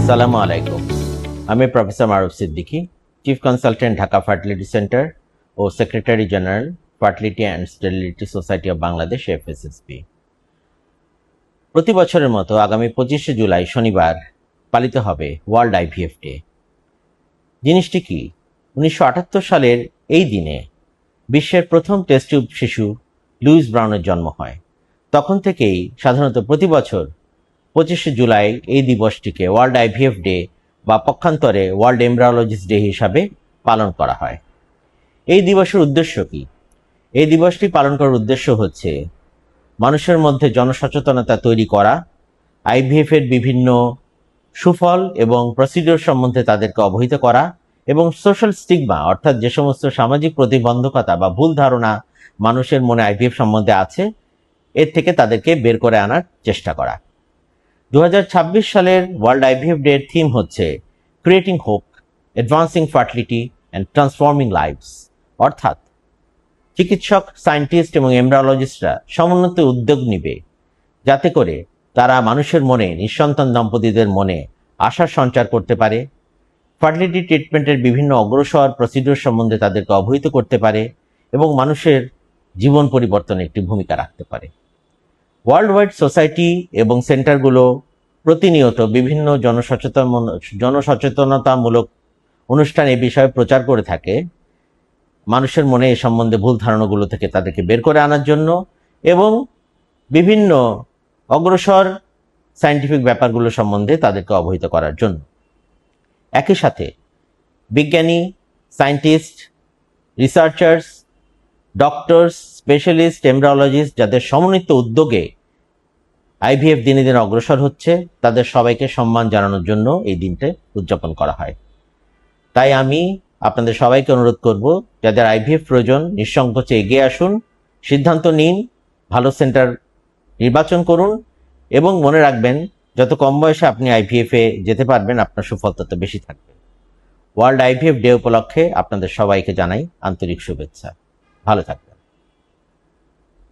আসসালামু আলাইকুম। আমি professor Maruf Siddiqui, chief consultant, Dhaka fertility centre ও secretary general, fertility and sterility society of Bangladesh, FSSB। প্রতি বছরের মতো আগামী 25শে জুলাই শনিবার পালিত হবে ওয়ার্ল্ড IVF ডে। জিনিসটি কি? 1978 সালের এই দিনে বিশ্বের প্রথম টেস্ট টিউব শিশু লুইস ব্রাউনের জন্ম হয়। তখন থেকেই সাধারণত প্রতি বছর 25শে জুলাই এই দিবসটিকে ওয়ার্ল্ড IVF ডে বা পক্ষান্তরে ওয়ার্ল্ড এমব্রায়োলজিস্ট ডে হিসাবে পালন করা হয়। এই দিবসের উদ্দেশ্য কি? এই দিবসটি পালন করার উদ্দেশ্য হচ্ছে মানুষের মধ্যে জনসচেতনতা তৈরি করা, IVF এর বিভিন্ন সুফল এবং প্রসিডিওর সম্বন্ধে তাদেরকে অবহিত করা এবং সোশ্যাল স্টিগমা অর্থাৎ যে সমস্ত সামাজিক প্রতিবন্ধকতা বা ভুল ধারণা মানুষের মনে IVF সম্বন্ধে আছে এর থেকে তাদেরকে বের করে আনার চেষ্টা করা। 2026 সালের ওয়ার্ল্ড IVF ডে এর থিম হচ্ছে creating hope, advancing fertility and transforming lives, অর্থাৎ চিকিৎসক, সায়েন্টিস্ট এবং এমব্রায়োলজিস্টরা সমন্বিত উদ্যোগ নিবে যাতে করে তারা মানুষের মনে, নিঃসন্তান দম্পতিদের মনে আশার সঞ্চার করতে পারে, ফার্টিলিটি ট্রিটমেন্টের বিভিন্ন অগ্রসর প্রসিডিওর সম্বন্ধে তাদেরকে অবহিত করতে পারে এবং মানুষের জীবন পরিবর্তনে একটি ভূমিকা রাখতে পারে। ওয়ার্ল্ড ওয়াইড সোসাইটি এবং সেন্টারগুলো প্রতিনিয়ত বিভিন্ন জনসচেতনতামূলক অনুষ্ঠান এই বিষয়ে প্রচার করে থাকে মানুষের মনে এ সম্বন্ধে ভুল ধারণাগুলো থেকে তাদেরকে বের করে আনার জন্য এবং বিভিন্ন অগ্রসর সায়েন্টিফিক ব্যাপারগুলো সম্বন্ধে তাদেরকে অবহিত করার জন্য। একই সাথে বিজ্ঞানী, scientist, researchers, doctors, specialist, embryologist যাদের সমন্বিত উদ্যোগে IVF দিনে দিনে অগ্রসর হচ্ছে তাদের সবাইকে সম্মান জানানোর জন্য এই দিনটা উদযাপন করা হয়। তাই আমি আপনাদের সবাইকে অনুরোধ করব, যাদের IVF প্রয়োজন নিঃসংকোচে এগিয়ে আসুন, সিদ্ধান্ত নিন, ভালো সেন্টার নির্বাচন করুন এবং মনে রাখবেন যত কম বয়সে আপনি IVF এ যেতে পারবেন আপনার সুফল তত বেশি থাকবে। ওয়ার্ল্ড IVF ডে উপলক্ষে আপনাদের সবাইকে জানাই আন্তরিক শুভেচ্ছা। ভালো থাকবেন।